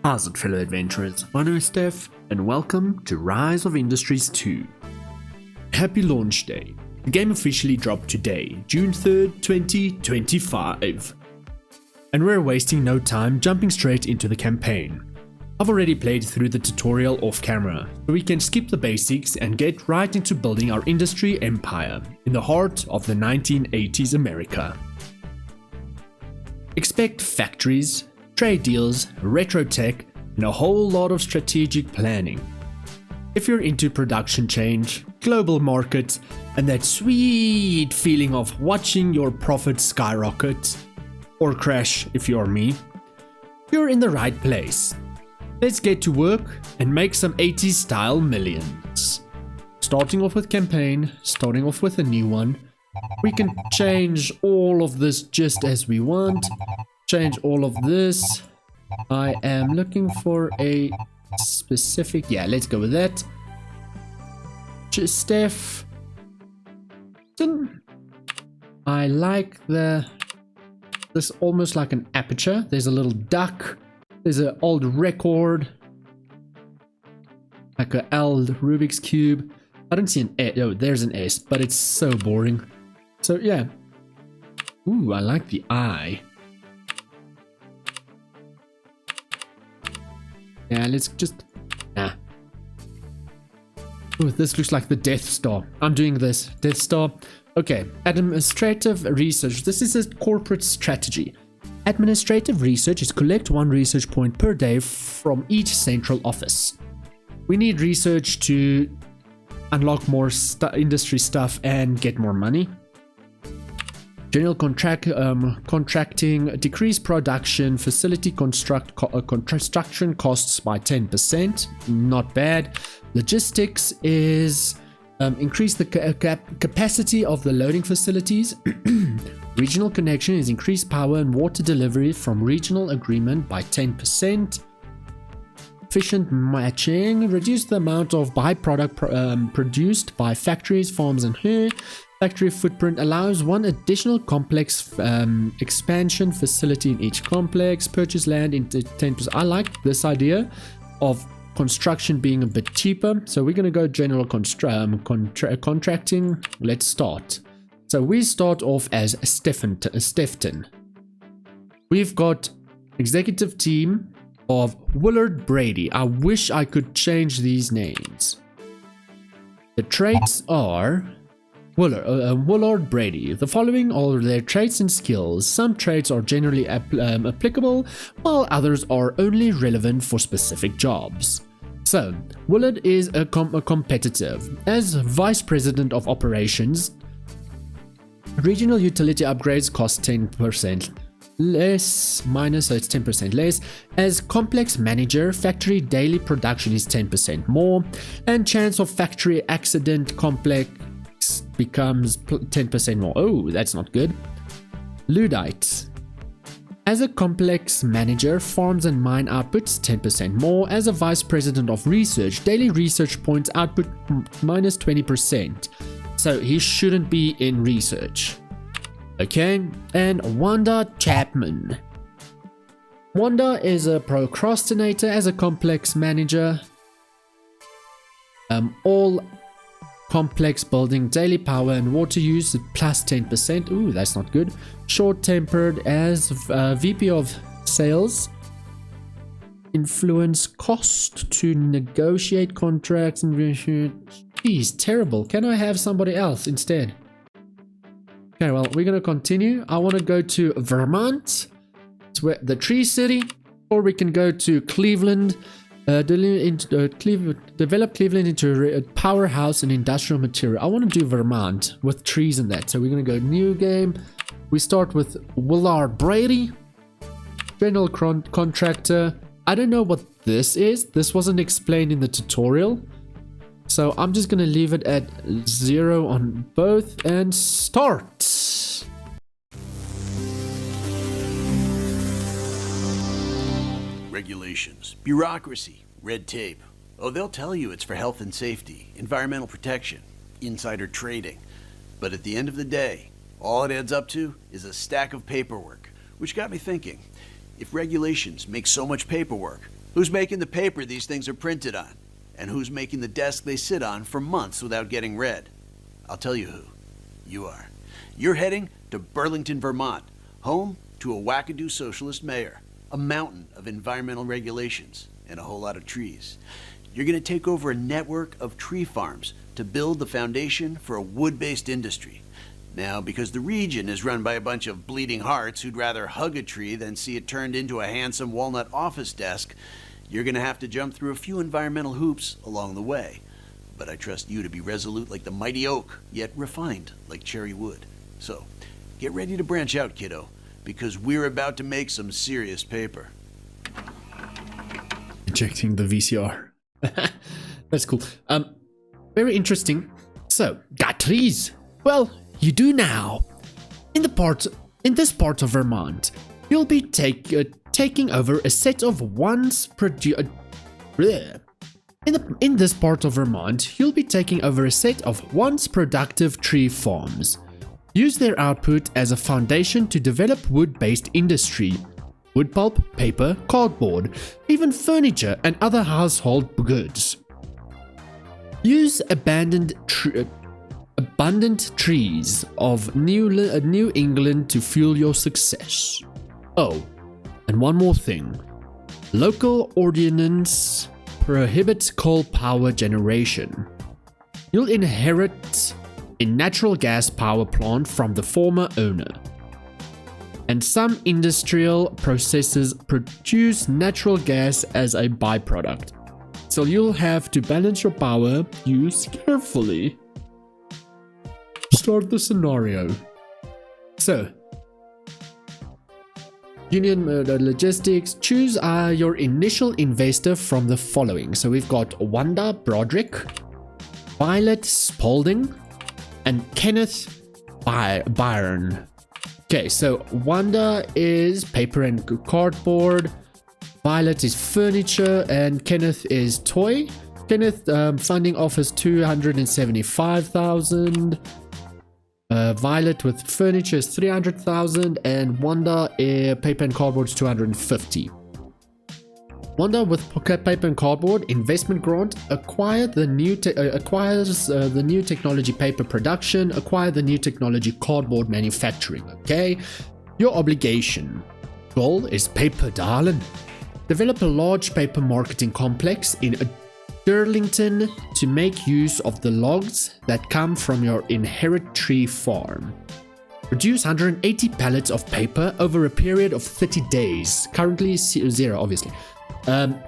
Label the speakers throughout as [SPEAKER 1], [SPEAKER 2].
[SPEAKER 1] How's it, fellow adventurers? My name is Steph, and welcome to Rise of Industries 2. Happy launch day. The game officially dropped today, June 3rd, 2025. And we're wasting no time jumping straight into the campaign. I've already played through the tutorial off camera, so we can skip the basics and get right into building our industry empire in the heart of the 1980s America. Expect factories, trade deals, retro tech, and a whole lot of strategic planning. If you're into production change, global markets, and that sweet feeling of watching your profits skyrocket, or crash if you're me, you're in the right place. Let's get to work and make some 80s style millions. Starting off with campaign, starting off with a new one. We can change all of this just as we want. Change all of this. I am looking for a specific, yeah, let's go with that. Steph. I like this almost like an aperture. There's a little duck. There's an old record. Like a L Rubik's Cube. I don't see an S. Oh, there's an S, but it's so boring. So yeah. Ooh, I like the eye. Yeah, let's just... Ooh, this looks like the Death Star. I'm doing this. Death Star. Okay, administrative research. This is a corporate strategy. Administrative research is collect 1 research point per day from each central office. We need research to unlock more industry stuff and get more money. General contracting, decrease production, facility construction costs by 10%, not bad. Logistics is increase the capacity of the loading facilities. Regional connection is increase power and water delivery from regional agreement by 10%. Efficient matching, reduce the amount of byproduct produced by factories, farms, and here. Factory footprint allows 1 additional complex expansion facility in each complex. Purchase land into 10%. I like this idea of construction being a bit cheaper. So we're going to go general contracting. Let's start. So we start off as Stefanton. We've got executive team of Willard Brady. I wish I could change these names. The traits are... Willard Brady. The following are their traits and skills. Some traits are generally applicable, while others are only relevant for specific jobs. So, Willard is a competitive. As Vice President of Operations, regional utility upgrades cost 10% less, so it's 10% less. As complex manager, factory daily production is 10% more, and chance of factory accident complex becomes 10% more. Oh, that's not good. Luddite. As a complex manager, farms and mine outputs 10% more. As a vice president of research, daily research points output minus 20%. So he shouldn't be in research. Okay, and Wanda Chapman. Wanda is a procrastinator. As a complex manager, all complex building, daily power and water use plus 10%. Ooh, that's not good. Short-tempered. As VP of sales, influence cost to negotiate contracts and... Geez, terrible. Can I have somebody else instead? Okay, well, we're gonna continue. I want to go to Vermont. It's where the Tree City, or we can go to Cleveland. Develop Cleveland into a powerhouse in industrial material. I want to do Vermont with trees in that. So we're going to go new game. We start with Willard Brady, general contractor. I don't know what this is. This wasn't explained in the tutorial. So I'm just going to leave it at 0 on both and start.
[SPEAKER 2] Regulations, bureaucracy, red tape. Oh, they'll tell you it's for health and safety, environmental protection, insider trading. But at the end of the day, all it adds up to is a stack of paperwork, which got me thinking. If regulations make so much paperwork, Who's making the paper these things are printed on? And who's making the desk they sit on for months without getting read? I'll tell you who. You are. You're heading to Burlington, Vermont, home to a wackadoo socialist mayor, a mountain of environmental regulations, and a whole lot of trees. You're going to take over a network of tree farms to build the foundation for a wood-based industry. Now, because the region is run by a bunch of bleeding hearts who'd rather hug a tree than see it turned into a handsome walnut office desk, you're going to have to jump through a few environmental hoops along the way. But I trust you to be resolute like the mighty oak, yet refined like cherry wood. So, get ready to branch out, kiddo, because we're about to make some serious paper.
[SPEAKER 1] Ejecting the VCR. That's cool. Very interesting. So, got trees? Well, you do now. In this part of Vermont, you'll be taking over a set of In this part of Vermont, you'll be taking over a set of once productive tree farms. Use their output as a foundation to develop wood-based industry. Wood pulp, paper, cardboard, even furniture and other household goods. Use abundant trees of New England to fuel your success. Oh, and one more thing. Local ordinance prohibits coal power generation. You'll inherit a natural gas power plant from the former owner. And some industrial processes produce natural gas as a byproduct. So you'll have to balance your power use carefully. Start the scenario. So, Union Logistics, choose your initial investor from the following. So we've got Wanda Broderick, Violet Spalding, and Kenneth Byron. Okay, so Wanda is paper and cardboard, Violet is furniture, and Kenneth is toy. Kenneth funding offers $275,000. Violet with furniture is $300,000, and Wanda paper and cardboard is $250,000. Wanda with paper and cardboard investment grant acquires the new technology paper production, acquire the new technology cardboard manufacturing. Okay, your obligation goal is paper, darling. Develop a large paper marketing complex in Burlington to make use of the logs that come from your inherit tree farm. Produce 180 pallets of paper over a period of 30 days. Currently 0, obviously.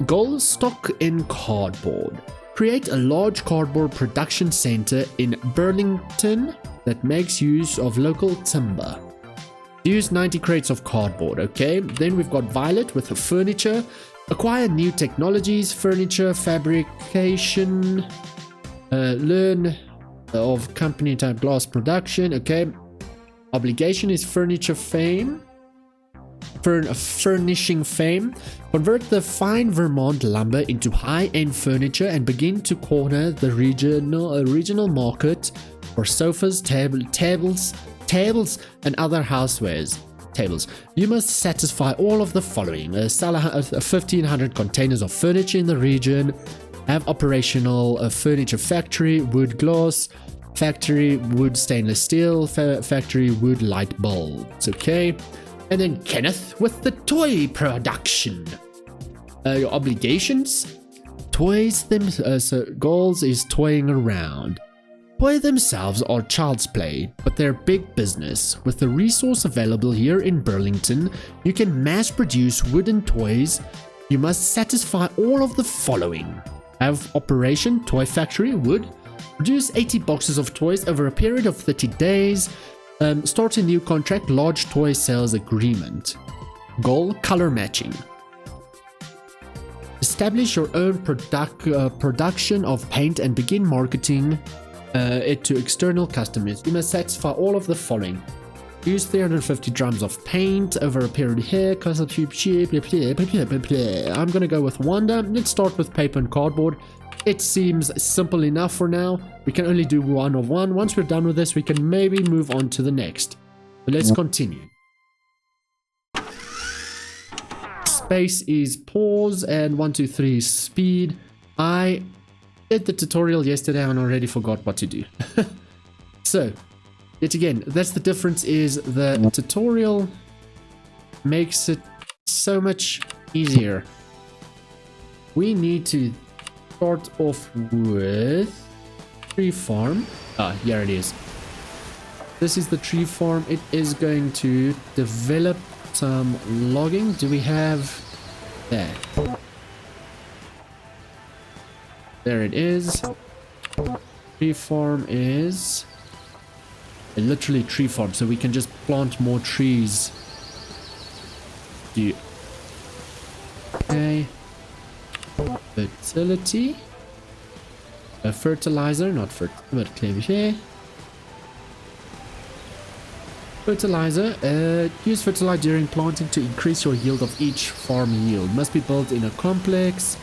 [SPEAKER 1] Goal, stock in cardboard. Create a large cardboard production center in Burlington that makes use of local timber. Use 90 crates of cardboard, okay? Then we've got Violet with the furniture. Acquire new technologies, furniture, fabrication, learn of company type glass production, okay? Obligation is furniture fame. Furnishing fame. Convert the fine Vermont lumber into high-end furniture and begin to corner the regional market for sofas, tables, and other housewares. Tables. You must satisfy all of the following. Sell 1,500 containers of furniture in the region. Have operational furniture factory, wood glass, factory, wood stainless steel, factory, wood light bulbs. Okay. And then Kenneth with the toy production. Your obligations? Toys so goals is toying around. Toy themselves are child's play, but they're big business. With the resource available here in Burlington, you can mass produce wooden toys. You must satisfy all of the following. Have operation toy factory, wood. Produce 80 boxes of toys over a period of 30 days. Start a new contract, large toy sales agreement. Goal, color matching. Establish your own production of paint and begin marketing it to external customers. You must satisfy all of the following. Use 350 drums of paint over a period here. I'm gonna go with Wanda. Let's start with paper and cardboard. It seems simple enough for now. We can only do one of one. Once we're done with this, we can maybe move on to the next. But let's continue. space is pause and 1, 2, 3 is speed. I did the tutorial yesterday and already forgot what to do. So, yet again, that's the difference, is the tutorial makes it so much easier. We need to start off with tree farm. Ah, here it is. This is the tree farm. It is going to develop some logging. Do we have that? There it is. Tree farm is literally tree farm, so we can just plant more trees. Okay. Fertility. A fertilizer, not but clever. Fertilizer. Use fertilizer during planting to increase your yield of each farm yield. Must be built in a complex.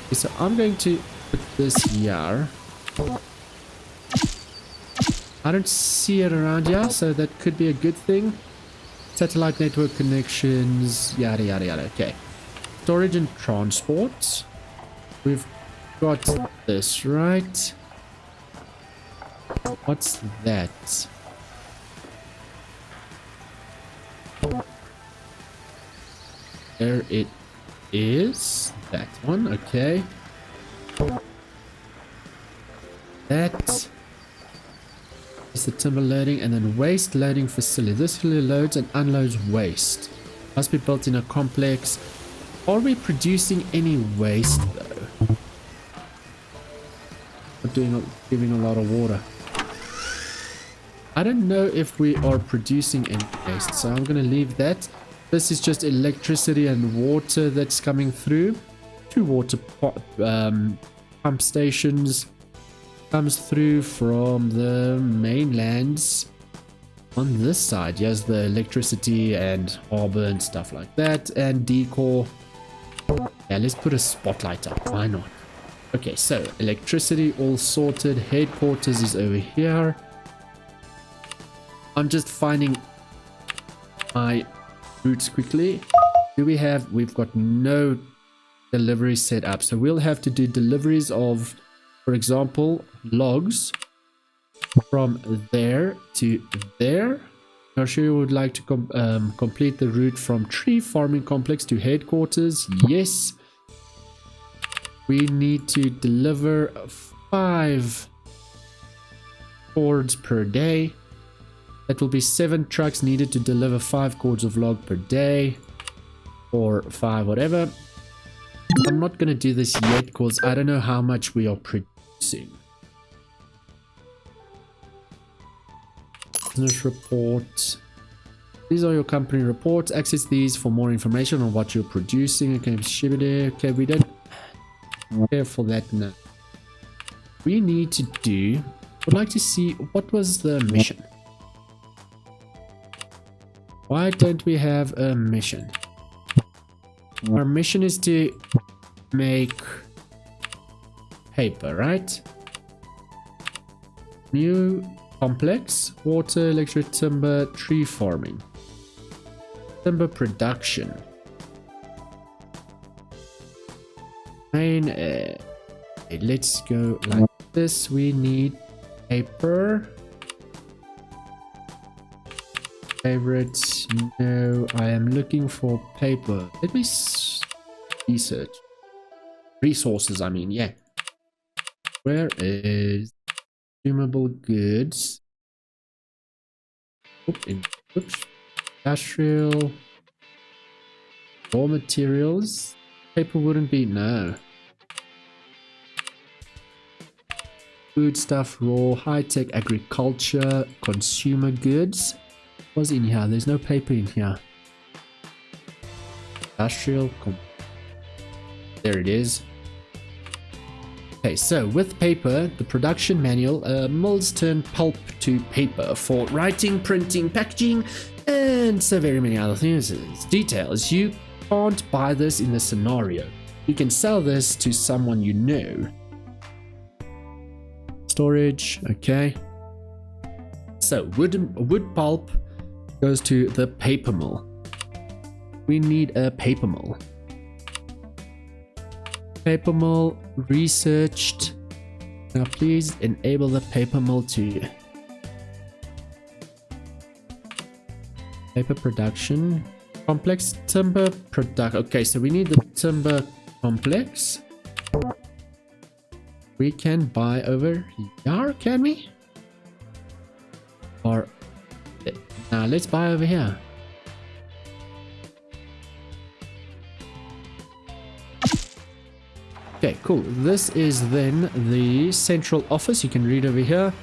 [SPEAKER 1] Okay, so I'm going to put this here. I don't see it around here, so that could be a good thing. Satellite network connections, yada yada yada. Okay. Storage and transport. We've got this, right? What's that? There it is. That one, okay. That is the timber loading, and then waste loading facility. This facility loads and unloads waste. Must be built in a complex. Are we producing any waste though? We're giving a lot of water. I don't know if we are producing any waste, so I'm gonna leave that. This is just electricity and water that's coming through. 2 water pump stations. Comes through from the mainlands on this side. Here's the electricity and harbor and stuff like that, and decor. Yeah, let's put a spotlight up, why not? Okay, so electricity all sorted. Headquarters is over here. I'm just finding my routes quickly. We've got no delivery set up, so we'll have to do deliveries of, for example, logs from there to there. Not sure you would like to complete the route from tree farming complex to headquarters. Yes. We need to deliver 5 cords per day. That will be 7 trucks needed to deliver 5 cords of log per day, or 5 whatever. I'm not going to do this yet because I don't know how much we are producing. Business report. These are your company reports. Access these for more information on what you're producing. Okay, okay, we don't care for that now. We need to do, would like to see, what was the mission? Why don't we have a mission? Our mission is to make paper, right? New complex, water, electric, timber, tree farming, timber production. Main, let's go like this. We need paper. Favorites, no, I am looking for paper. Let me research. Resources, I mean, yeah. Where is consumable goods? Oops. Industrial. Raw materials. Paper wouldn't be, no. Food stuff, raw, high-tech agriculture, consumer goods. Was in here, there's no paper in here. Industrial, there it is. Okay, so with paper, the production manual, mills turn pulp to paper for writing, printing, packaging, and so very many other things. Details, you can't buy this in the scenario. You can sell this to someone you know. Storage, okay. So wood pulp goes to the paper mill. we need a paper mill. Paper mill researched. Now please enable the paper mill to paper production. Complex timber product. Okay, so we need the timber complex. We can buy over here, can we? Or now let's buy over here. Okay, cool. This is then the central office. You can read over here.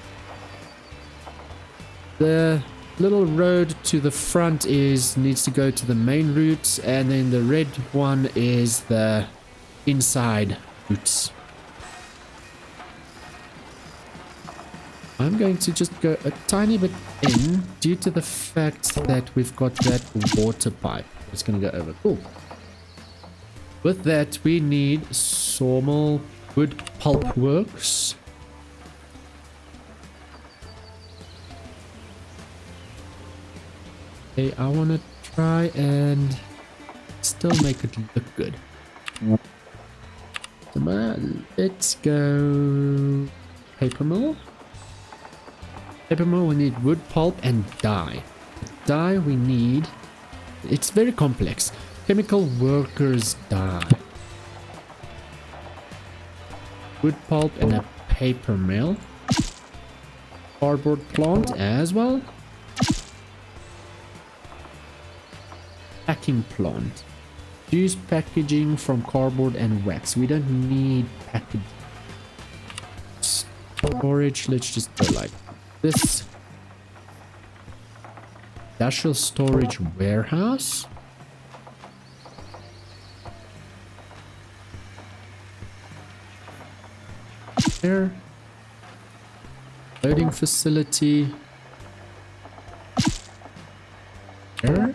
[SPEAKER 1] The little road to the front needs to go to the main route, and then the red one is the inside routes. I'm going to just go a tiny bit in due to the fact that we've got that water pipe. It's going to go over. Cool. With that, we need sawmill, wood pulp works. Okay, I want to try and still make it look good. Let's go paper mill. Paper mill, we need wood pulp and dye. Dye we need, it's very complex. Chemical workers dye. Wood pulp and a paper mill. Cardboard plant as well. Packing plant. Use packaging from cardboard and wax. We don't need packaging. Storage, let's just go like this. Industrial storage warehouse. There. Loading facility. There.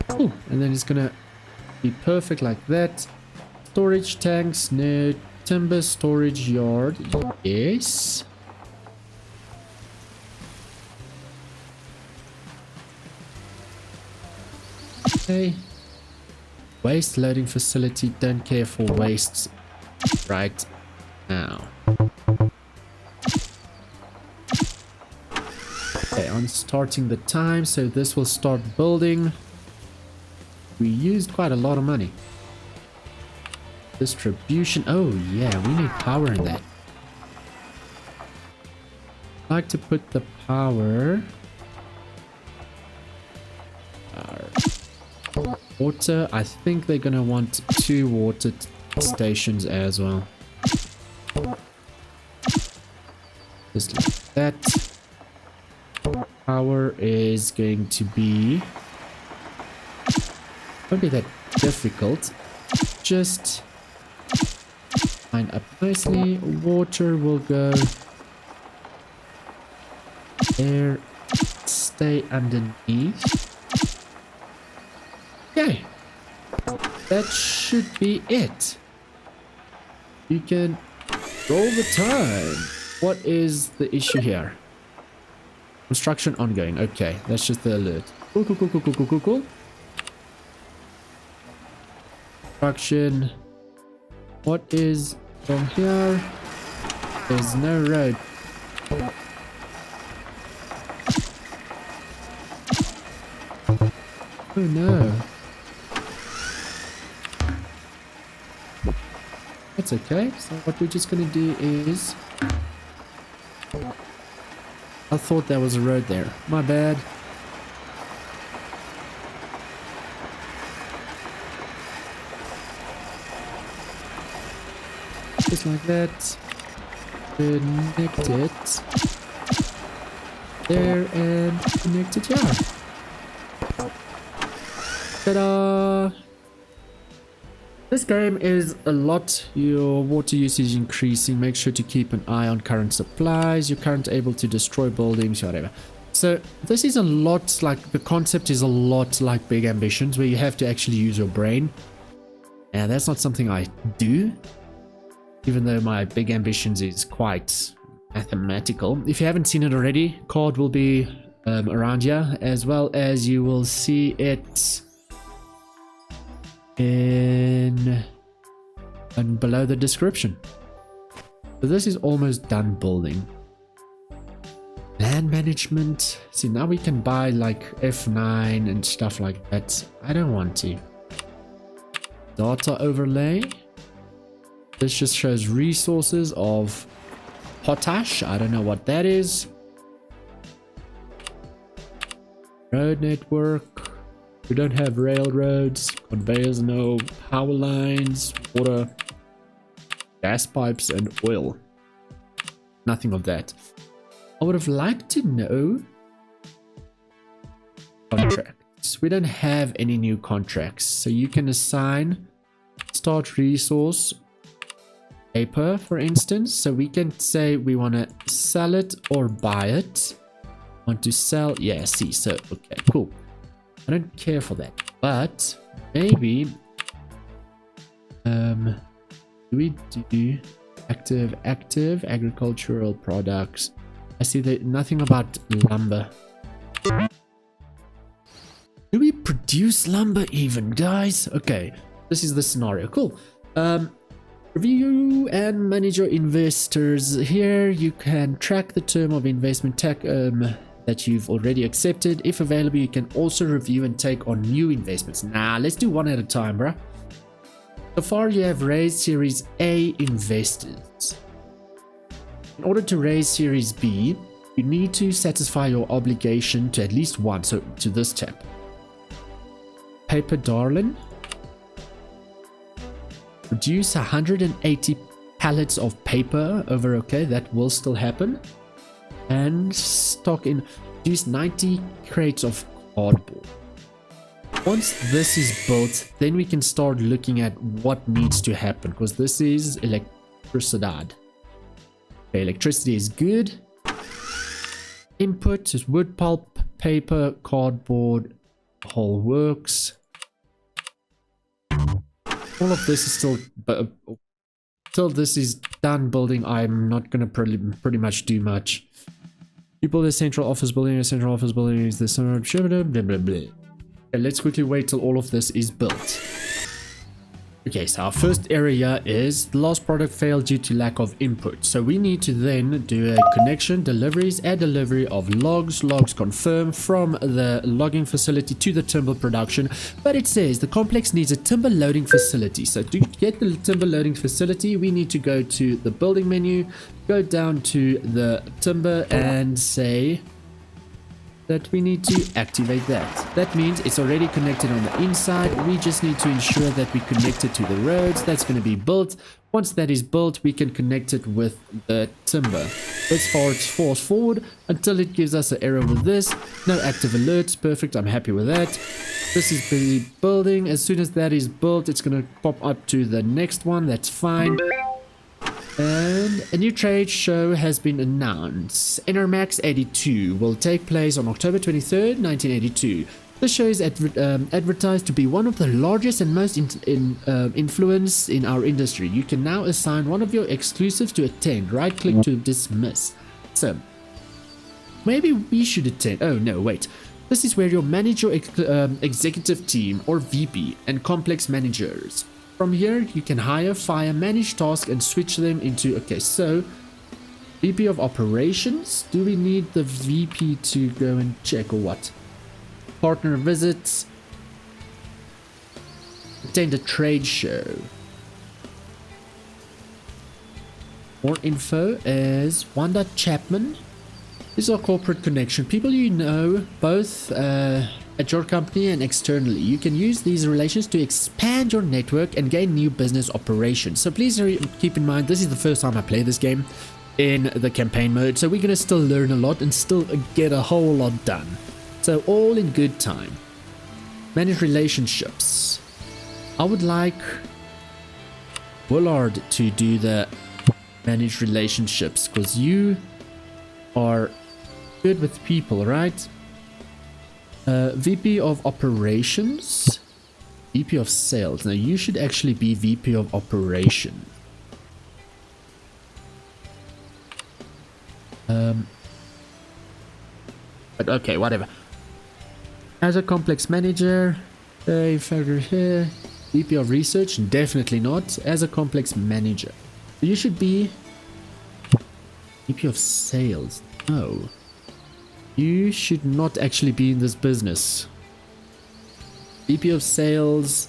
[SPEAKER 1] Cool. And then it's gonna be perfect like that. Storage tanks, no. Timber storage yard, yes. Okay. Waste loading facility, don't care for wastes right now. Okay, I'm starting the time, so this will start building. We used quite a lot of money. Distribution. Oh yeah, we need power in that. I'd like to put the power. Water. I think they're gonna want 2 water stations as well. Just like that. Power is going to be. Won't be that difficult. Just line up nicely. Water will go there. Stay underneath. Okay. That should be it. You can roll the time. What is the issue here? Construction ongoing. Okay, that's just the alert. Cool, cool, cool, cool, cool, cool, cool, cool. Construction. What is from here? There's no road. Oh no. That's okay. So what we're just gonna do is... I thought there was a road there. My bad. Just like that. Connect it. There and connect it here. Ta-da! This game is a lot. Your water usage is increasing. Make sure to keep an eye on current supplies. You're currently able to destroy buildings, whatever. So this is a lot like, the concept is a lot like Big Ambitions, where you have to actually use your brain. And that's not something I do, even though my Big Ambitions is quite mathematical. If you haven't seen it already, card will be around here, as well as you will see it in and below the description. So this is almost done building. Land management. See, now we can buy like F9 and stuff like that. I don't want to. Data overlay. This just shows resources of potash. I don't know what that is. Road network. We don't have railroads, conveyors, no power lines, water, gas pipes, and oil. Nothing of that. I would have liked to know contracts. We don't have any new contracts, so you can assign start resource paper, for instance. So we can say we want to sell it or buy it. Want to sell? Yeah, see. So okay, cool. I don't care for that, but maybe do we do active agricultural products? I see that nothing about lumber. Do we produce lumber even, guys? Okay, this is the scenario. Cool. Review and manage your investors. Here you can track the term of investment that you've already accepted. If available, you can also review and take on new investments. Nah, let's do one at a time, bruh. So far, you have raised Series A investors. In order to raise Series B, you need to satisfy your obligation to at least one. So to this tab. Paper Darlin. Produce 180 pallets of paper over. Okay, that will still happen. And stock in, produce 90 crates of cardboard. Once this is built, then we can start looking at what needs to happen, because this is electricity. Okay, electricity is good. Input is wood, pulp, paper, cardboard, whole works. All of this is still, but till this is done building, I'm not gonna pretty much do much. You build a central office building, is the summer. Blah, blah, blah. Okay, let's quickly wait till all of this is built. Okay, so our first area is the last product failed due to lack of input. So we need to then do a connection, deliveries, add delivery of logs confirm from the logging facility to the timber production. But it says the complex needs a timber loading facility. So to get the timber loading facility, we need to go to the building menu, go down to the timber and say that we need to activate that. That means it's already connected on the inside. We just need to ensure that we connect it to the roads. That's going to be built. Once that is built, we can connect it with the timber. Let's force forward until it gives us an error with this. No active alerts. Perfect. I'm happy with that. This is busy building. As soon as that is built, it's going to pop up to the next one. That's fine. And a new trade show has been announced. NRMAX 82 will take place on October 23rd, 1982. The show is advertised to be one of the largest and most influence in our industry. You can now assign one of your exclusives to attend. Right-click to dismiss. So, maybe we should attend. Oh, no, wait. This is where you'll manage your executive team or VP and complex managers. From here, you can hire, fire, manage tasks, and switch them into... Okay, so... VP of Operations. Do we need the VP to go and check or what? Partner visits. Attend a trade show. More info is Wanda Chapman. This is our corporate connection. People you know, both... at your company and externally. You can use these relations to expand your network and gain new business operations. So please keep in mind, this is the first time I play this game in the campaign mode, so we're going to still learn a lot and still get a whole lot done. So all in good time. Manage relationships. I would like Willard to do the manage relationships, because you are good with people, right? VP of Operations, VP of Sales. Now you should actually be VP of Operations. But okay, whatever. As a complex manager, factor here. VP of research? Definitely not. As a complex manager. You should be VP of sales. No. You should not actually be in this business. VP of sales.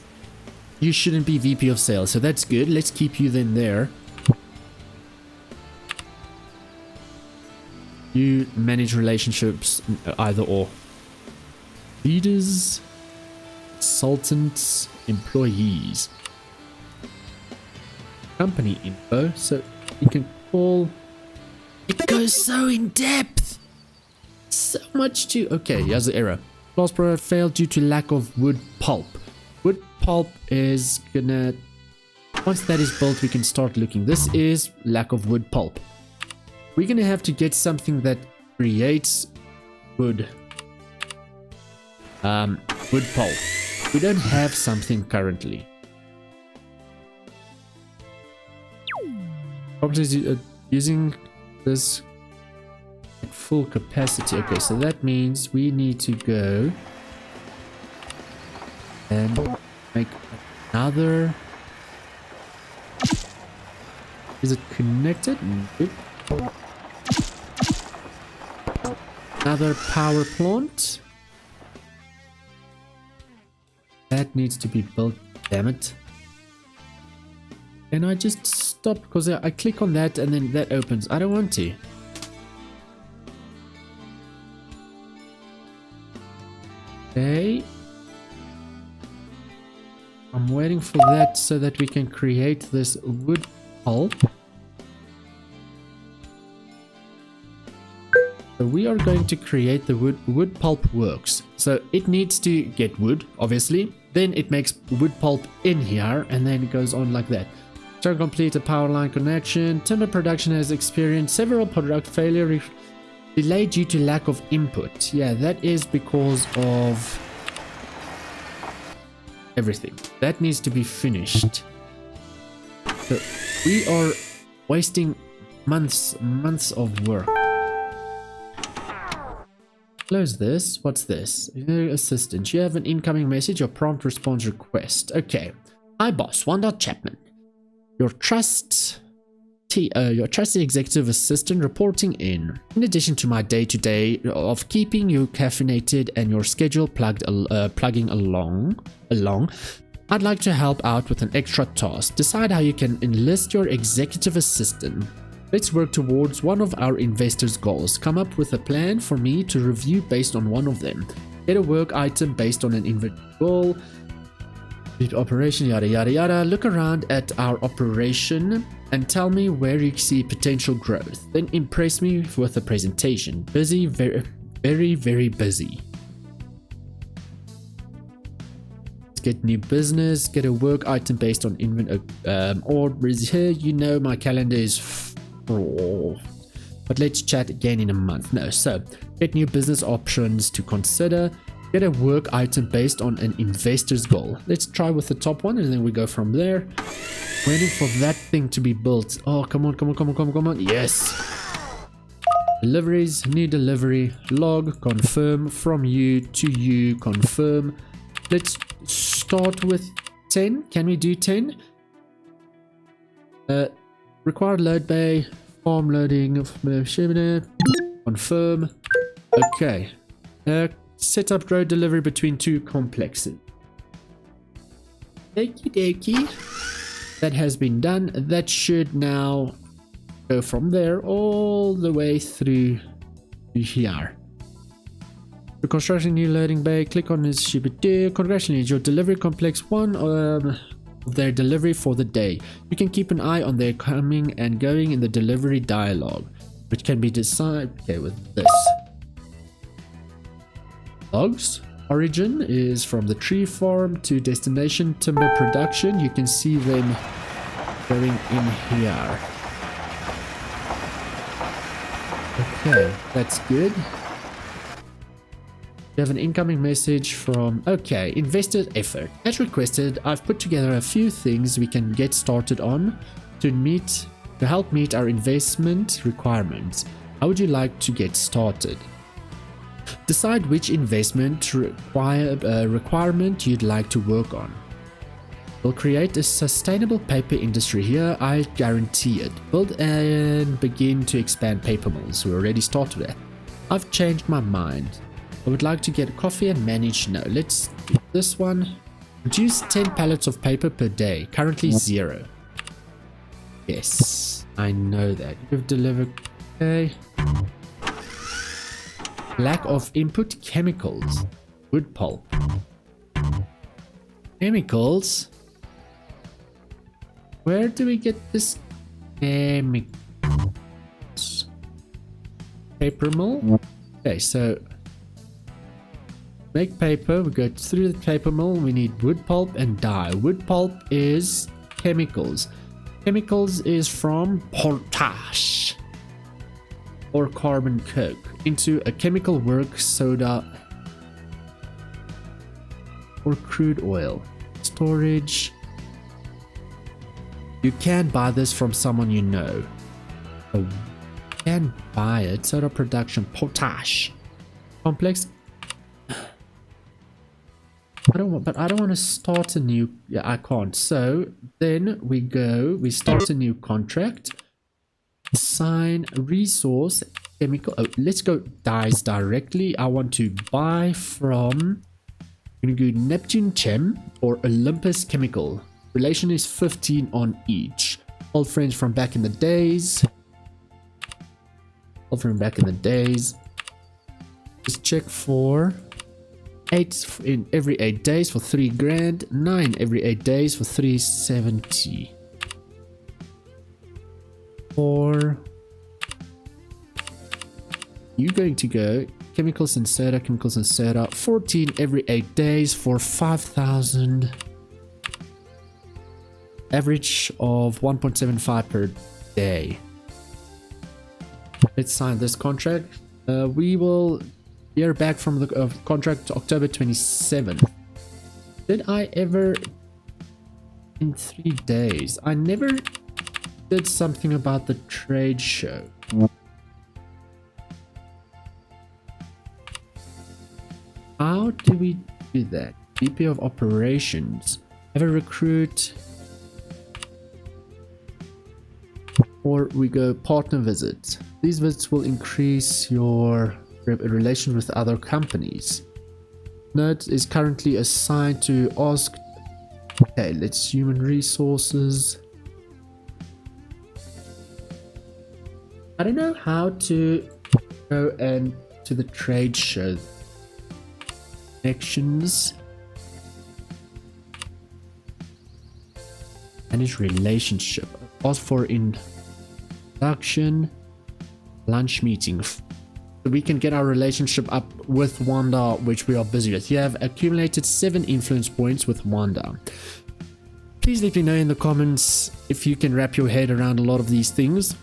[SPEAKER 1] You shouldn't be VP of sales. So that's good. Let's keep you then there. You manage relationships, either or. Leaders, consultants, employees. Company info. So you can call. It goes so in depth. So much to. Okay, here's the error. Last product failed due to lack of wood pulp. Wood pulp is gonna. Once that is built, we can start looking. This is lack of wood pulp. We're gonna have to get something that creates wood. Wood pulp. We don't have something currently. Probably using this at full capacity. Okay, so that means we need to go and make another. Is it connected? Nope. Another power plant. That needs to be built, damn it. Can I just stop? Because I click on that and then that opens. I don't want to. Okay. I'm waiting for that so that we can create this wood pulp. So we are going to create the wood pulp works. So it needs to get wood, obviously. Then it makes wood pulp in here, and then it goes on like that. To complete a power line connection, timber production has experienced several product failure delayed due to lack of input. Yeah, that is because of everything. That needs to be finished. So we are wasting months of work. Close this. What's this? Assistant. You have an incoming message or prompt response request. Okay. Hi boss, Wanda Chapman. Your trusted executive assistant reporting in. In addition to my day-to-day of keeping you caffeinated and your schedule plugging along, I'd like to help out with an extra task. Decide how you can enlist your executive assistant. Let's work towards one of our investors' goals. Come up with a plan for me to review based on one of them. Get a work item based on an inventory goal. Operation, yada yada yada. Look around at our operation and tell me where you see potential growth. Then impress me with a presentation. Busy, very busy. Let's get new business. Get a work item based on inventory. Orders here. You know my calendar is. But let's chat again in a month. No, so get new business options to consider. Get a work item based on an investor's goal. Let's try with the top one and then we go from there. Waiting for that thing to be built. Oh, come on. Yes. Deliveries, new delivery, log, confirm, from you to you, confirm. Let's start with 10. Can we do 10? Required load bay, farm loading, confirm. Okay. Set up road delivery between two complexes. Okie dokie. That has been done. That should now go from there all the way through to here. For constructing new loading bay, click on this shibidoo. Congratulations, your delivery complex one of their delivery for the day. You can keep an eye on their coming and going in the delivery dialogue, which can be decided with this. Logs. Origin is from the tree farm to destination timber production. You can see them going in here. Okay, that's good. We have an incoming message from, okay, invested effort. As requested, I've put together a few things we can get started on to help meet our investment requirements. How would you like to get started? Decide which investment requirement you'd like to work on. We'll create a sustainable paper industry here, I guarantee it. Build and begin to expand paper mills. We already started that. I've changed my mind. I would like to get coffee and manage. No, let's do this one. Produce 10 pallets of paper per day. Currently 0. Yes, I know that. You've delivered. Okay. Lack of input chemicals. Wood pulp. Chemicals? Where do we get this chemicals? Paper mill? Okay, so make paper. We go through the paper mill. We need wood pulp and dye. Wood pulp is chemicals. Chemicals is from potash or carbon coke into a chemical work soda or crude oil. Storage. You can buy this from someone you know. So you can buy it. Soda production, potash. Complex. I don't want to start a new. Yeah, I can't. So then we start a new contract. Sign resource chemical. Oh, let's go dyes directly. I want to buy from. I'm gonna go Neptune Chem or Olympus Chemical. Relation is 15 on each. Old friends from back in the days. Old from back in the days. Just check for 8 in every 8 days for 3 grand. 9 every 8 days for 370. 4. You're going to go chemicals and soda, 14 every 8 days for 5,000. Average of 1.75 per day. Let's sign this contract. We will hear back from the contract October 27th. Did I ever in 3 days? I never did something about the trade show. How do we do that? VP of operations. Have a recruit. Or we go partner visits. These visits will increase your relation with other companies. Node is currently assigned to ask. Okay, let's human resources. I don't know how to go and to the trade show. Connections. Manage relationship. Ask for introduction. Lunch meeting. So we can get our relationship up with Wanda, which we are busy with. You have accumulated 7 influence points with Wanda. Please let me know in the comments if you can wrap your head around a lot of these things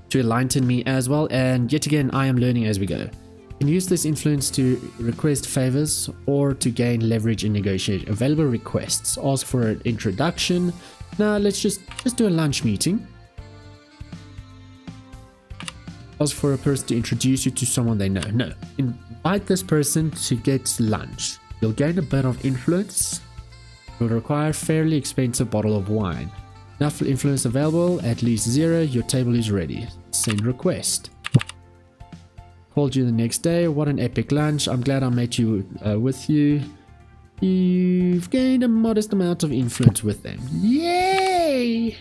[SPEAKER 1] to enlighten me as well. And yet again, I am learning as we go. You can use this influence to request favors or to gain leverage in negotiation. Available requests. Ask for an introduction. Now let's just do a lunch meeting. Ask for a person to introduce you to someone they know. No. Invite this person to get lunch. You'll gain a bit of influence. You'll require a fairly expensive bottle of wine. Enough influence available, at least 0. Your table is ready. Send request. Called you the next day. What an epic lunch. I'm glad I met you with you. You've gained a modest amount of influence with them. Yay!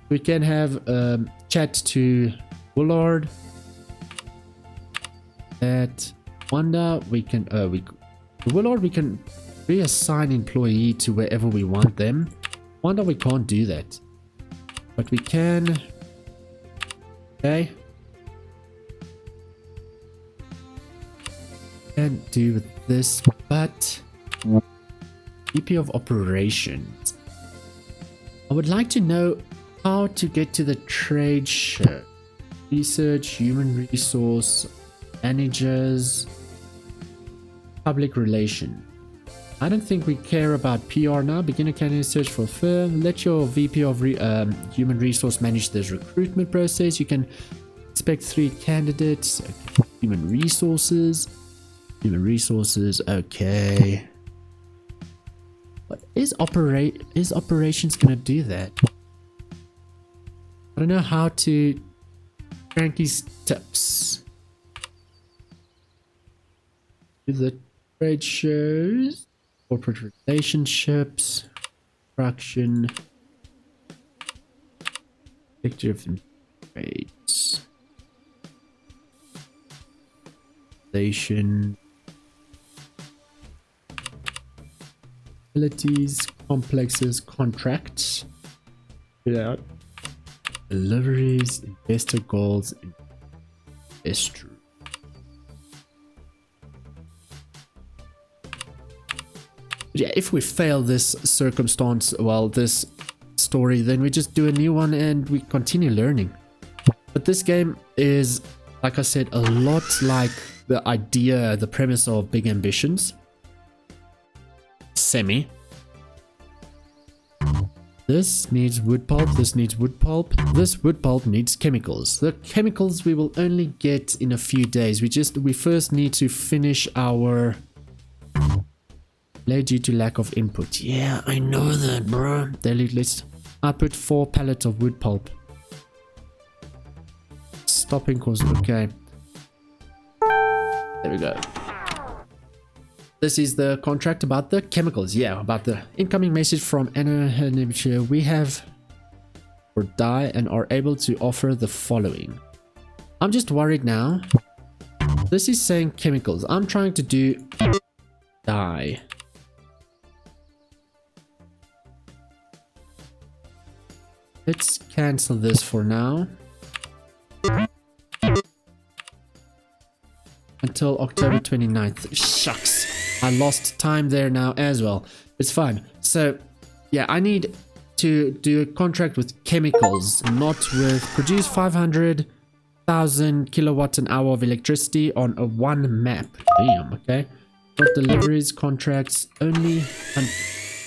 [SPEAKER 1] We can have chat to Willard. At Wanda, we can Willard, we can reassign employee to wherever we want them. Wanda, we can't do that, but we can. Okay. Can't do this, but VP of operations. I would like to know how to get to the trade show. Research, human resource, managers, public relation. I don't think we care about PR now. Beginner candidate search for firm. Let your VP of human resource manage this recruitment process. You can expect 3 candidates. Human resources. Human resources, okay. But is operations gonna do that? I don't know how to Frankie's tips. Do the trade shows, corporate relationships, construction, picture of trades, station, facilities, complexes, contracts, fill out, deliveries, investor goals, investor. Yeah, if we fail this circumstance, well, this story, then we just do a new one and we continue learning. But this game is, like I said, a lot like the idea, the premise of Big Ambitions. Semi. This needs wood pulp, this needs wood pulp, this wood pulp needs chemicals. The chemicals we will only get in a few days. We first need to finish our delay due to lack of input. Yeah, I know that, bro. Daily list. I put 4 pallets of wood pulp. Stopping course, okay. There we go. This is the contract about the chemicals. Yeah, about the incoming message from Anna. We have or die and are able to offer the following. I'm just worried now. This is saying chemicals. I'm trying to do die. Let's cancel this for now. Until October 29th. Shucks. I lost time there now as well. It's fine. So, yeah, I need to do a contract with chemicals, not with produce 500,000 kilowatts an hour of electricity on a one map. Damn, okay. Not deliveries, contracts, only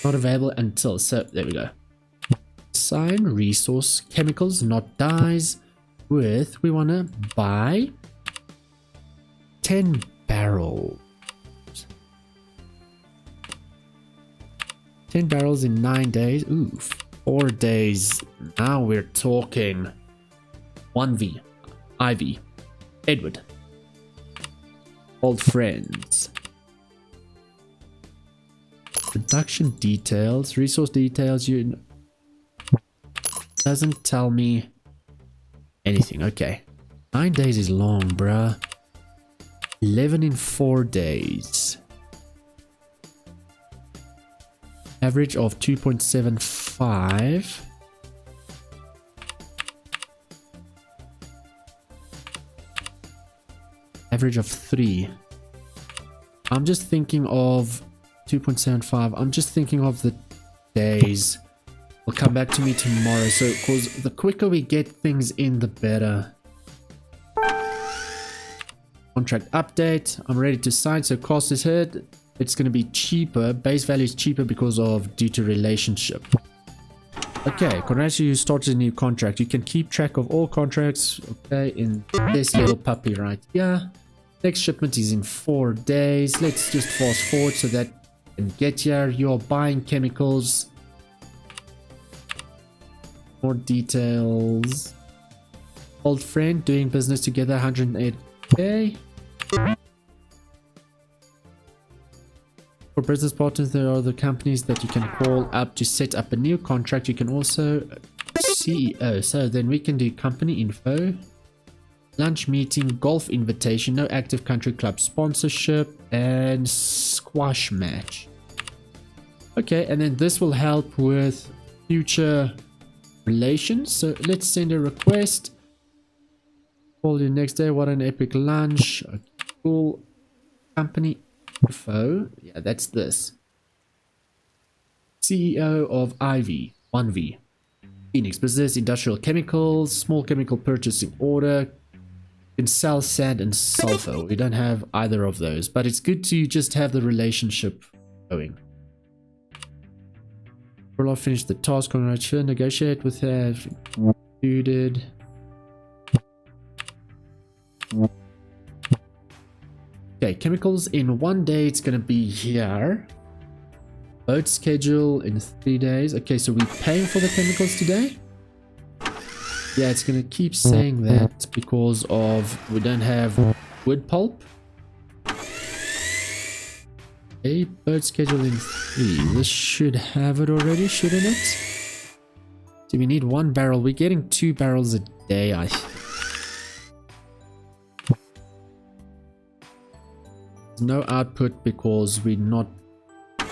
[SPEAKER 1] not available until. So, there we go. Sign, resource, chemicals, not dyes, with, we want to buy 10 barrels. 10 barrels in 9 days. Ooh, 4 days. Now we're talking. 1V. Ivy. Edward. Old friends. Production details. Resource details. You doesn't tell me anything. Okay. 9 days is long, bruh. 11 in 4 days. Average of 2.75. Average of 3. I'm just thinking of 2.75. I'm just thinking of the days. Will come back to me tomorrow. So, because the quicker we get things in, the better. Contract update. I'm ready to sign. So, cost is hit. It's going to be cheaper. Base value is cheaper because of due to relationship. Okay, congratulations, you started a new contract. You can keep track of all contracts. Okay, in this little puppy right here. Next shipment is in 4 days. Let's just fast forward so that you can get here. You're buying chemicals. More details. Old friend, doing business together, 108k. For business partners, there are the companies that you can call up to set up a new contract. You can also CEO. So then we can do company info, lunch meeting, golf invitation, no active country club sponsorship, and squash match. Okay, and then this will help with future relations. So let's send a request. Call you next day. What an epic lunch. Okay, cool. Company info. Yeah, that's this. CEO of IV 1V. Phoenix business, industrial chemicals, small chemical purchasing order. Can sell sand and sulfur. We don't have either of those, but it's good to just have the relationship going. We'll all finish the task. Congratulations. Negotiate with her. Included. Okay, chemicals in 1 day, it's gonna be here. Boat schedule in 3 days. Okay, so we're paying for the chemicals today? Yeah, it's gonna keep saying that because of we don't have wood pulp. Okay, boat schedule in 3. This should have it already, shouldn't it? So we need 1 barrel. We're getting 2 barrels a day, I think. No output because we're not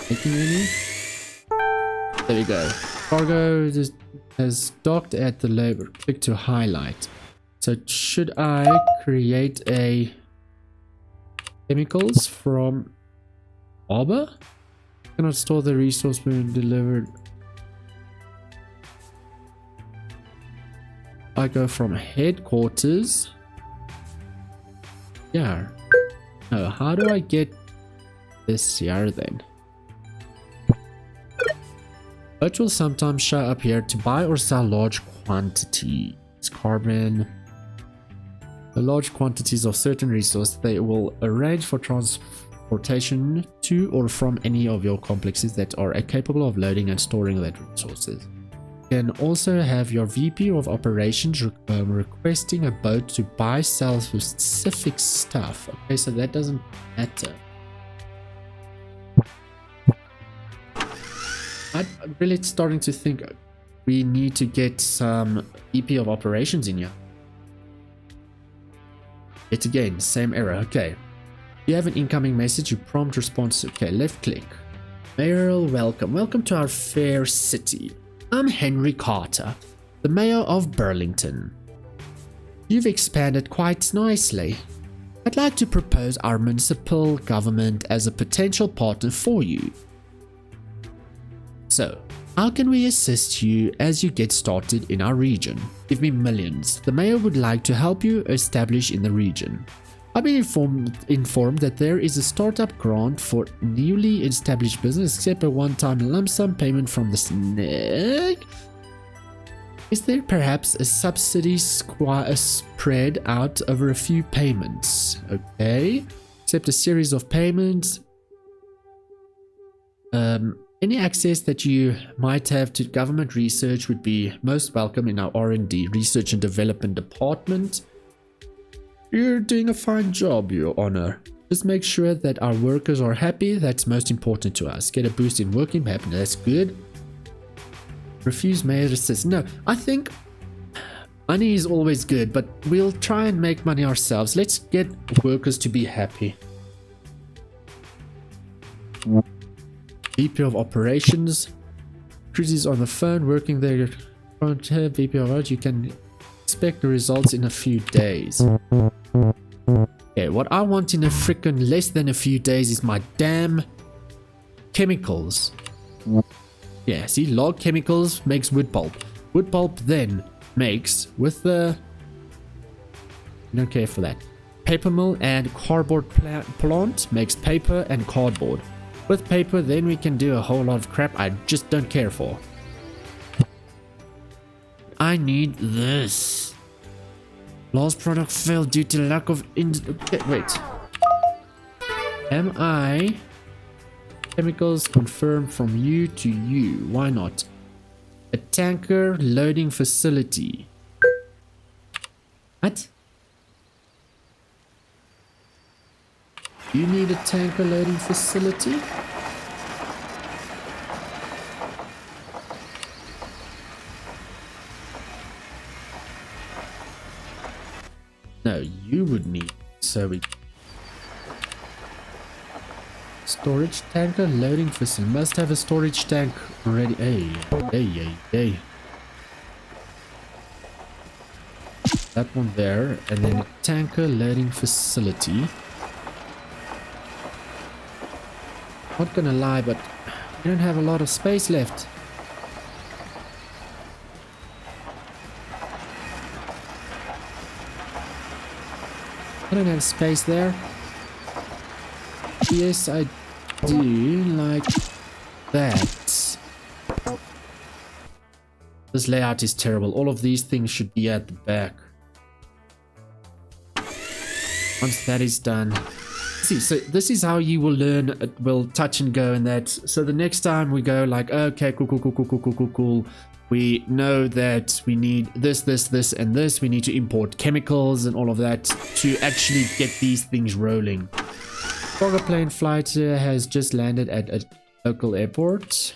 [SPEAKER 1] making any. There we go. Cargo has docked at the labor. Click to highlight. So should I create a chemicals from harbor? Cannot store the resource when delivered. I go from headquarters. Yeah. No, how do I get this here then? Boats will sometimes show up here to buy or sell large quantities. Carbon. The large quantities of certain resources. They will arrange for transportation to or from any of your complexes that are capable of loading and storing that resources. You can also have your VP of operations requesting a boat to buy, sell specific stuff. Okay, so that doesn't matter. I'm really starting to think we need to get some VP of operations in here. Yet again, same error. Okay. You have an incoming message, you prompt response. Okay, left click. Mayoral welcome. Welcome to our fair city. I'm Henry Carter, the mayor of Burlington. You've expanded quite nicely. I'd like to propose our municipal government as a potential partner for you. So, how can we assist you as you get started in our region? Give me millions. The mayor would like to help you establish in the region. I've been informed that there is a startup grant for newly established business, except a one-time lump sum payment from the snake. Is there perhaps a subsidy spread out over a few payments? Okay. Except a series of payments. Any access that you might have to government research would be most welcome in our R&D, research and development department. You're doing a fine job, Your Honor. Just make sure that our workers are happy. That's most important to us. Get a boost in working happiness. That's good. Refuse mayor assist. No, I think money is always good, but we'll try and make money ourselves. Let's get workers to be happy. VP of operations. Chris is on the phone working there. VP of operations. You can expect the results in a few days. Okay, what I want in a freaking less than a few days is my damn chemicals. Yeah, see, log chemicals makes wood pulp. Wood pulp then makes with the... I don't care for that. Paper mill and cardboard plant makes paper and cardboard. With paper, then we can do a whole lot of crap I just don't care for. I need this. Last product failed due to lack of wait. Am I chemicals confirmed from you to you? Why not? A tanker loading facility. What? You need a tanker loading facility? No, you would need. So we... Storage tanker loading facility. Must have a storage tank ready. Hey. That one there. And then a tanker loading facility. Not gonna lie, but we don't have a lot of space left. I don't have space there. Yes, I do, like that. This layout is terrible. All of these things should be at the back. Once that is done. see. So this is how you will learn. It will touch and go and that. So the next time we go like, okay, cool. We know that we need this, and this. We need to import chemicals and all of that to actually get these things rolling. Cargo plane flight has just landed at a local airport.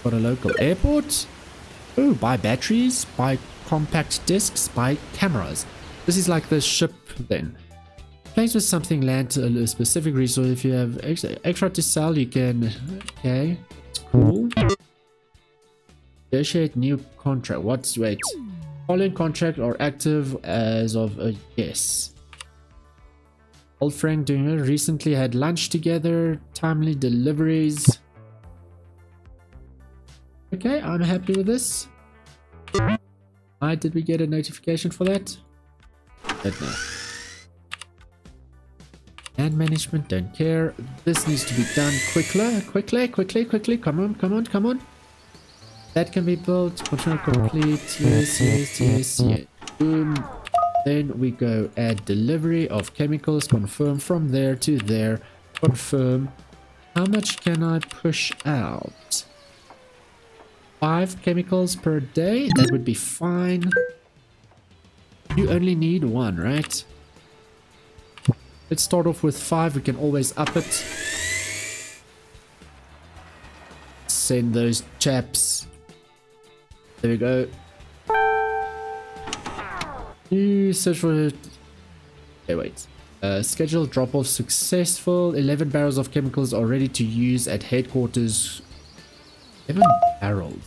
[SPEAKER 1] Got a local airport. Oh, buy batteries, buy compact discs, buy cameras. This is like the ship then. Planes with something land to a specific resource. If you have extra to sell, you can. Okay, it's cool. Negotiate new contract. Wait. Following contract are active as of a yes. Old Frank doing it. Recently had lunch together. Timely deliveries. Okay, I'm happy with this. Why did we get a notification for that? Don't know. And management don't care. This needs to be done quickly. Come on. That can be built. Control complete. Yes. Boom. Then we go add delivery of chemicals. Confirm from there to there. Confirm. How much can I push out? 5 chemicals per day. That would be fine. You only need 1, right? Let's start off with 5. We can always up it. Send those chaps. There we go. You search for... Okay, wait. Scheduled drop-off successful. 11 barrels of chemicals are ready to use at headquarters. 11 barrels.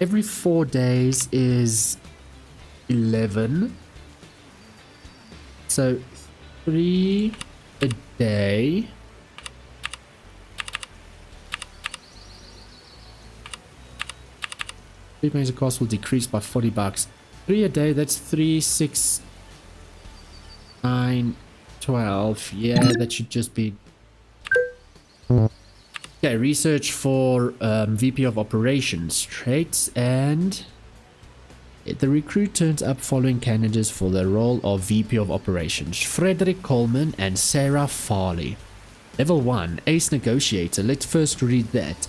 [SPEAKER 1] Every 4 days is 11. So 3 a day. Major cost will decrease by $40. 3 a day, that's 3, 6, 9, 12. Yeah, that should just be... Okay, research for VP of Operations traits, and the recruit turns up following candidates for the role of VP of Operations: Frederick Coleman and Sarah Farley. Level 1, Ace Negotiator. Let's first read that.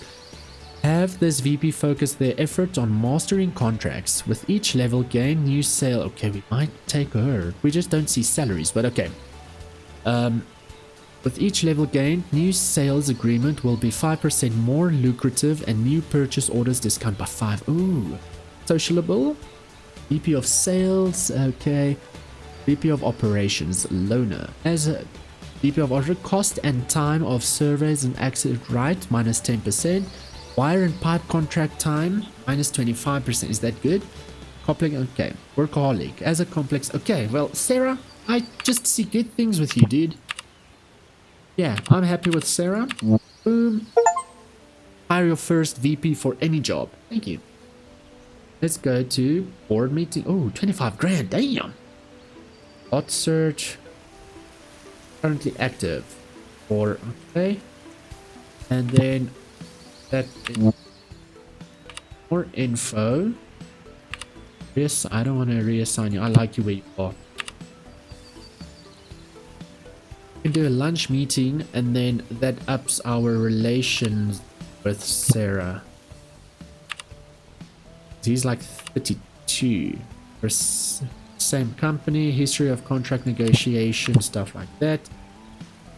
[SPEAKER 1] Have this VP focus their effort on mastering contracts. With each level, gain new sale. Okay, we might take her. We just don't see salaries, but okay. With each level gained, new sales agreement will be 5% more lucrative and new purchase orders discount by 5. Ooh. Sociable. VP of Sales. Okay. VP of Operations. Loner. As a VP of Order, cost and time of surveys and access right minus 10%. Wire and pipe contract time minus 25%. Is that good? Complex. Okay. Workaholic. As a complex. Okay. Well, Sarah, I just see good things with you, dude. Yeah, I'm happy with Sarah. Boom. Hire your first VP for any job. Thank you. Let's go to board meeting. Oh, 25 grand. Damn. Bot search. Currently active. Or, okay. And then that is more info. Yes, I don't want to reassign you. I like you where you are. We can do a lunch meeting and then that ups our relations with Sarah. He's like 32. We're same company, history of contract negotiation, stuff like that.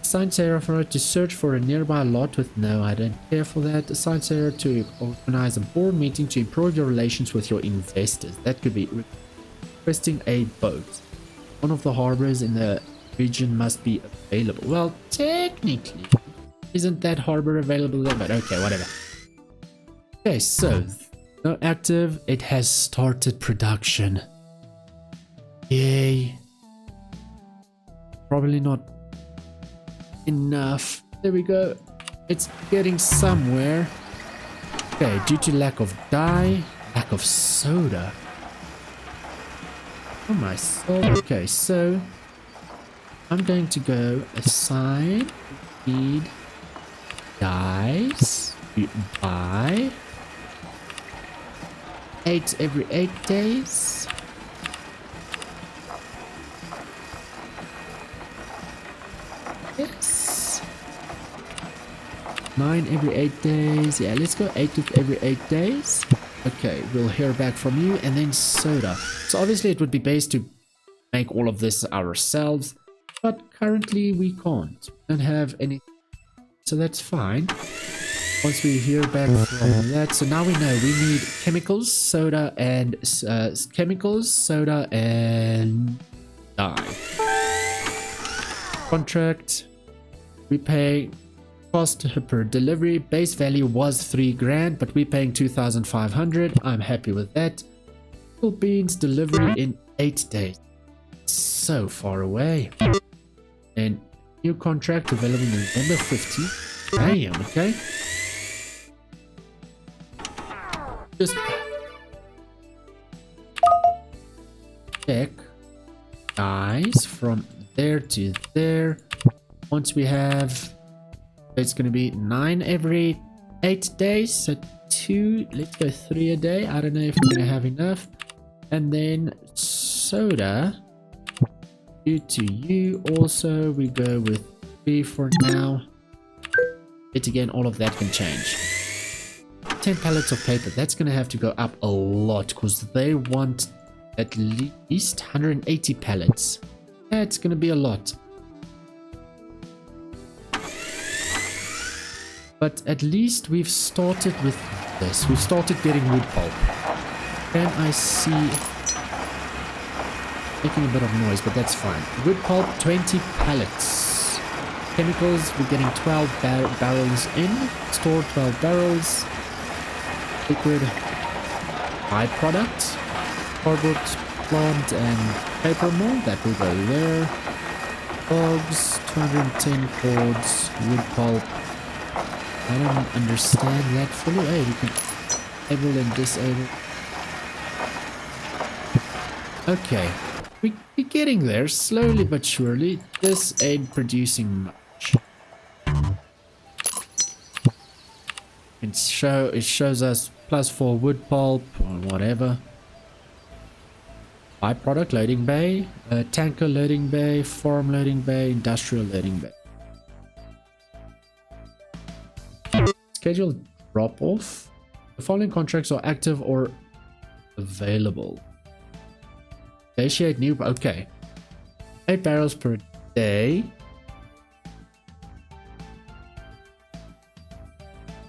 [SPEAKER 1] Assign Sarah for her to search for a nearby lot with no, I don't care for that. Assign Sarah to organize a board meeting to improve your relations with your investors. That could be requesting a boat. One of the harbors in the region must be available. Well, technically, isn't that harbor available there? But okay, whatever. Okay, so no active. It has started production. Yay. Probably not enough. There we go. It's getting somewhere. Okay, due to lack of dye, lack of soda. Oh my soul. Okay, so I'm going to go assign need dyes. You buy 8 every 8 days. 9 every 8 days. Yeah, let's go 8 of every 8 days. Okay, we'll hear back from you. And then soda. So obviously it would be best to make all of this ourselves, but currently we can't. We don't have any, so that's fine. Once we hear back from that, so now we know we need chemicals, soda, and dye. Contract. We pay cost per delivery. Base value was 3 grand, but we're paying 2,500. I'm happy with that. Full beans delivery in 8 days. So far away. And new contract available November 15th. Damn, okay. Just check guys from there to there. Once we have, it's going to be 9 every 8 days, so 2, let's go 3 a day. I don't know if we're going to have enough. And then soda, you to you also, we go with 3 for now. Yet again, all of that can change. 10 pallets of paper, that's going to have to go up a lot because they want at least 180 pallets. That's going to be a lot. But at least we've started with this. We've started getting wood pulp. Can I see... making a bit of noise, but that's fine. Wood pulp, 20 pallets. Chemicals, we're getting 12 barrels in. Store 12 barrels. Liquid byproduct. Cardboard plant and paper mold, that will go there. Logs, 210 cords, wood pulp. I don't understand that fully. Hey, we can enable and disable. Okay, we're getting there slowly but surely. This ain't producing much. It shows us +4 wood pulp or whatever. Byproduct loading bay, tanker loading bay, farm loading bay, industrial loading bay. Scheduled drop off. The following contracts are active or available. Negotiate new. Okay. 8 barrels per day.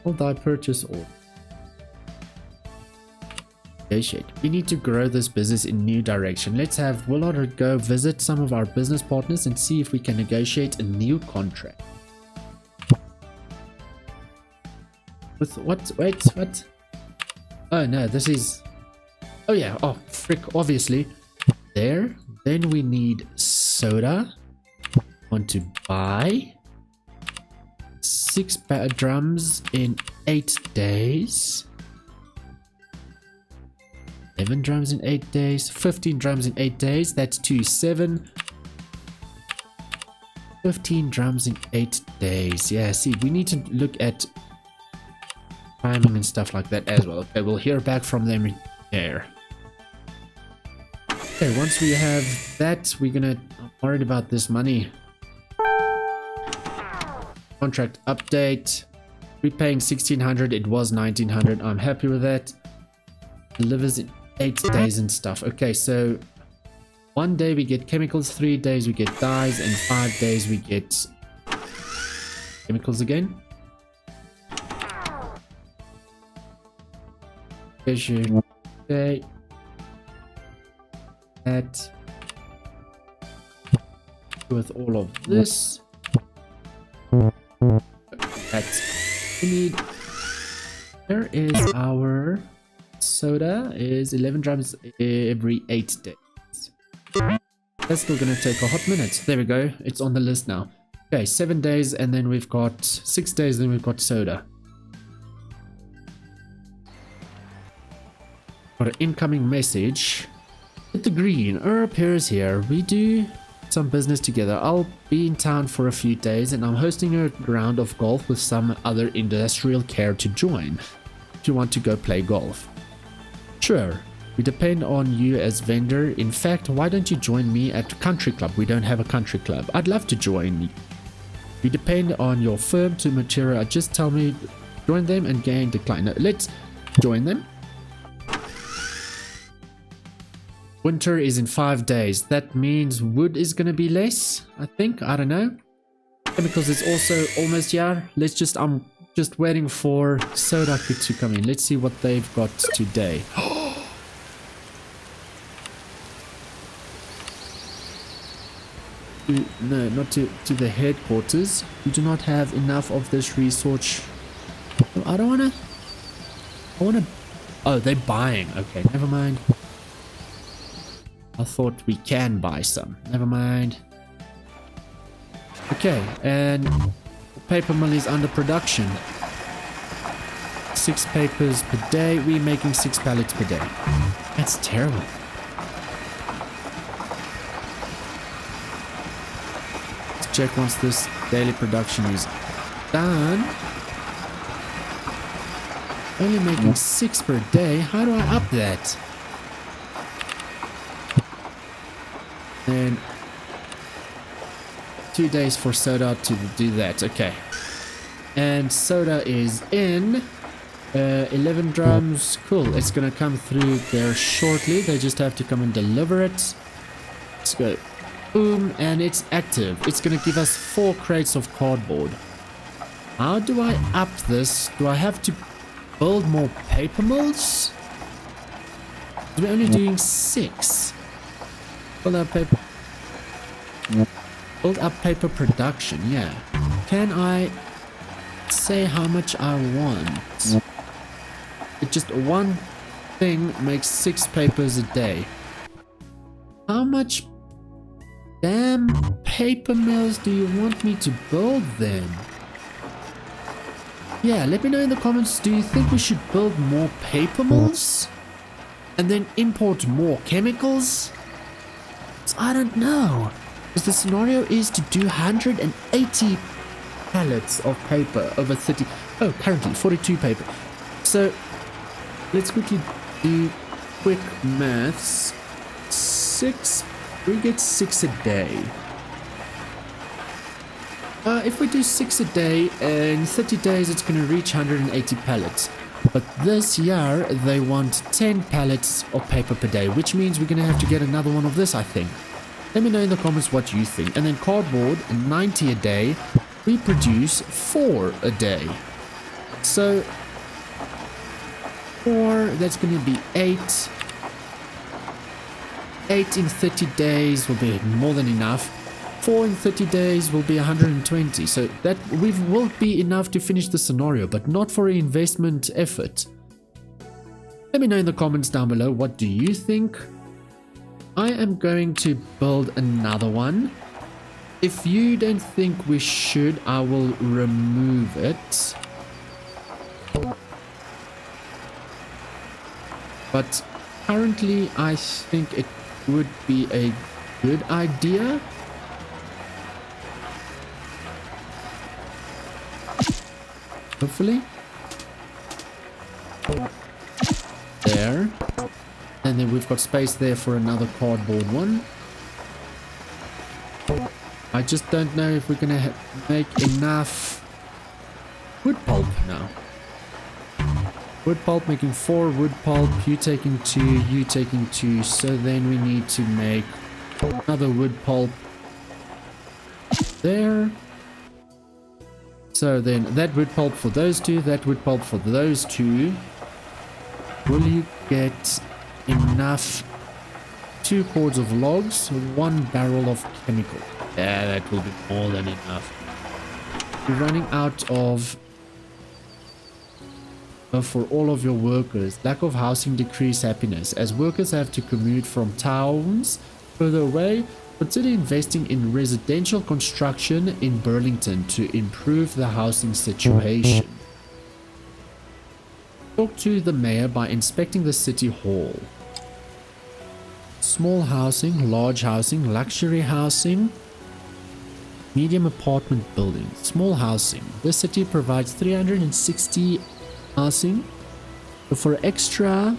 [SPEAKER 1] Will die purchase order. Negotiate. We need to grow this business in new direction. Let's have Willard go visit some of our business partners and see if we can negotiate a new contract. With what? Wait, what? Oh no, this is... oh yeah, oh frick, obviously. There. Then we need soda. Want to buy 6 drums in 8 days. 11 drums in 8 days. 15 drums in 8 days. That's 7. 15 drums in 8 days. Yeah, see, we need to look at timing and stuff like that as well. Okay, we'll hear back from them there. Okay, once we have that, we're gonna... I'm worried about this money. Contract update. We're paying 1,600. It was 1,900. I'm happy with that. Delivers in 8 days and stuff. Okay, so 1 day we get chemicals, 3 days we get dyes, and 5 days we get chemicals again. Okay. That with all of this. That's we need. There is our soda is 11 drums every 8 days. That's still gonna take a hot minute. There we go. It's on the list now. Okay, 7 days, and then we've got 6 days. Then we've got soda. Got an incoming message. Hit the green. Appears here. We do some business together. I'll be in town for a few days, and I'm hosting a round of golf with some other industrial care to join. If you want to go play golf. Sure. We depend on you as vendor. In fact, why don't you join me at country club? We don't have a country club. I'd love to join. We depend on your firm to materialize. Just tell me, join them and gain decline. No, let's join them. Winter is in 5 days. That means wood is going to be less, I think. I don't know. Chemicals is also almost here. Let's just, I'm just waiting for soda to come in. Let's see what they've got today. No, not to the headquarters. We do not have enough of this research. I don't wanna. I wanna. Oh, they're buying. Okay, never mind. I thought we can buy some. Never mind. Okay, and paper mill is under production. 6 papers per day. We're making 6 pallets per day. That's terrible. Let's check once this daily production is done. Only making 6 per day. How do I up that? And 2 days for soda to do that. Okay. And soda is in. 11 drums. Cool. It's gonna come through there shortly. They just have to come and deliver it. Let's go. Boom. And it's active. It's gonna give us 4 crates of cardboard. How do I up this? Do I have to build more paper mills? We're only doing 6. Build up paper. Build up paper production. Yeah. Can I say how much I want? It just one thing makes 6 papers a day. How much damn paper mills do you want me to build then? Yeah, let me know in the comments. Do you think we should build more paper mills? And then import more chemicals? I don't know. Because the scenario is to do 180 pallets of paper over 30. Oh, currently 42 paper. So let's quickly do quick maths. 6. We get 6 a day. If we do 6 a day, in 30 days it's going to reach 180 pallets. But this year they want 10 pallets of paper per day, which means we're going to have to get another one of this, I think. Let me know in the comments what you think. And then cardboard, 90 a day. We produce 4 a day. So 4, that's going to be 8. 8 in 30 days will be more than enough. 4 in 30 days will be 120. So that will be enough to finish the scenario, but not for an investment effort. Let me know in the comments down below. What do you think? I am going to build another one. If you don't think we should, I will remove it. But currently, I think it would be a good idea. Hopefully. There. And then we've got space there for another cardboard one. I just don't know if we're going to make enough wood pulp now. Wood pulp, making 4 wood pulp. You taking 2, you taking 2. So then we need to make another wood pulp there. So then that wood pulp for those 2, that wood pulp for those 2. Will you get enough 2 cords of logs, 1 barrel of chemical? Yeah, that will be more than enough. You're running out of for all of your workers. Lack of housing decrease happiness. As workers have to commute from towns further away, consider investing in residential construction in Burlington to improve the housing situation. Talk to the mayor by inspecting the city hall. Small housing, large housing, luxury housing, medium apartment buildings. Small housing. The city provides 360 housing. So for extra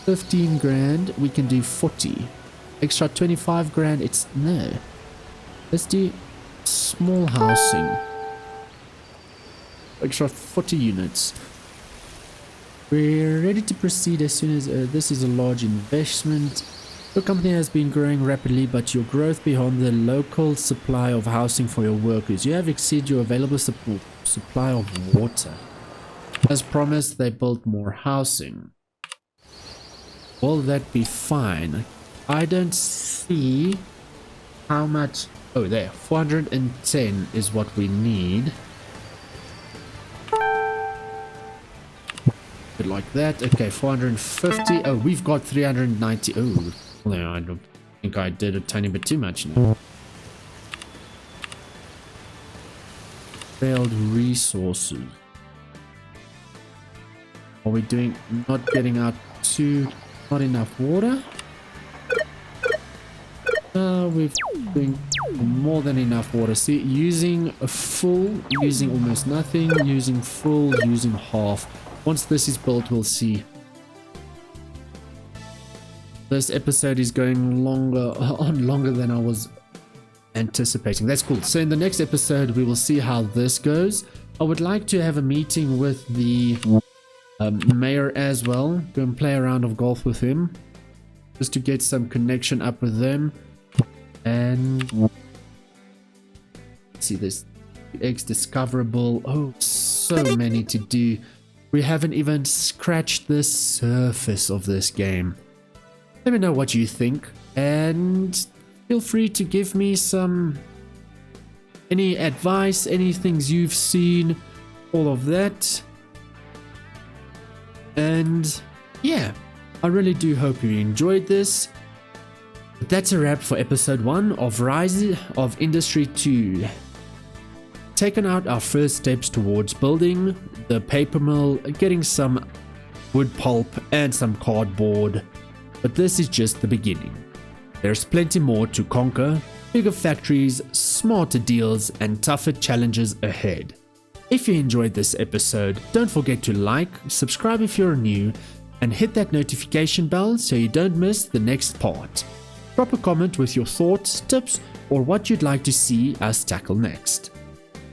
[SPEAKER 1] 15 grand, we can do 40. Extra 25 grand, it's no. Let's do small housing. Extra 40 units. We're ready to proceed as soon as this is a large investment. Your company has been growing rapidly, but your growth beyond the local supply of housing for your workers. You have exceeded your available supply of water. As promised, they built more housing. Will that be fine? I don't see how much... Oh, there. 410 is what we need. Bit like that. Okay, 450. Oh, we've got 390. Oh, no, I don't think I did a tiny bit too much now. Failed resources. Are we doing... not getting out to... not enough water? We're doing more than enough water. See, using a full, using almost nothing, using full, using half. Once this is built, we'll see. This episode is going longer than I was anticipating. That's cool. So in the next episode, we will see how this goes. I would like to have a meeting with the mayor as well. Go and play a round of golf with him, just to get some connection up with them. And let's see, this eggs discoverable. Oh, so many to do. We haven't even scratched the surface of this game. Let me know what you think, and feel free to give me any advice, any things you've seen, all of that. And yeah, I really do hope you enjoyed this. But that's a wrap for episode 1 of Rise of Industry 2. Taken out our first steps towards building the paper mill, getting some wood pulp and some cardboard. But this is just the beginning. There's plenty more to conquer, bigger factories, smarter deals, and tougher challenges ahead. If you enjoyed this episode, don't forget to like, subscribe if you're new, and hit that notification bell so you don't miss the next part. Drop a comment with your thoughts, tips, or what you'd like to see us tackle next.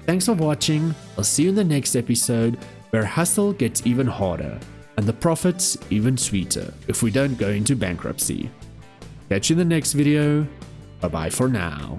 [SPEAKER 1] Thanks for watching. I'll see you in the next episode, where hustle gets even harder and the profits even sweeter if we don't go into bankruptcy. Catch you in the next video. Bye bye for now.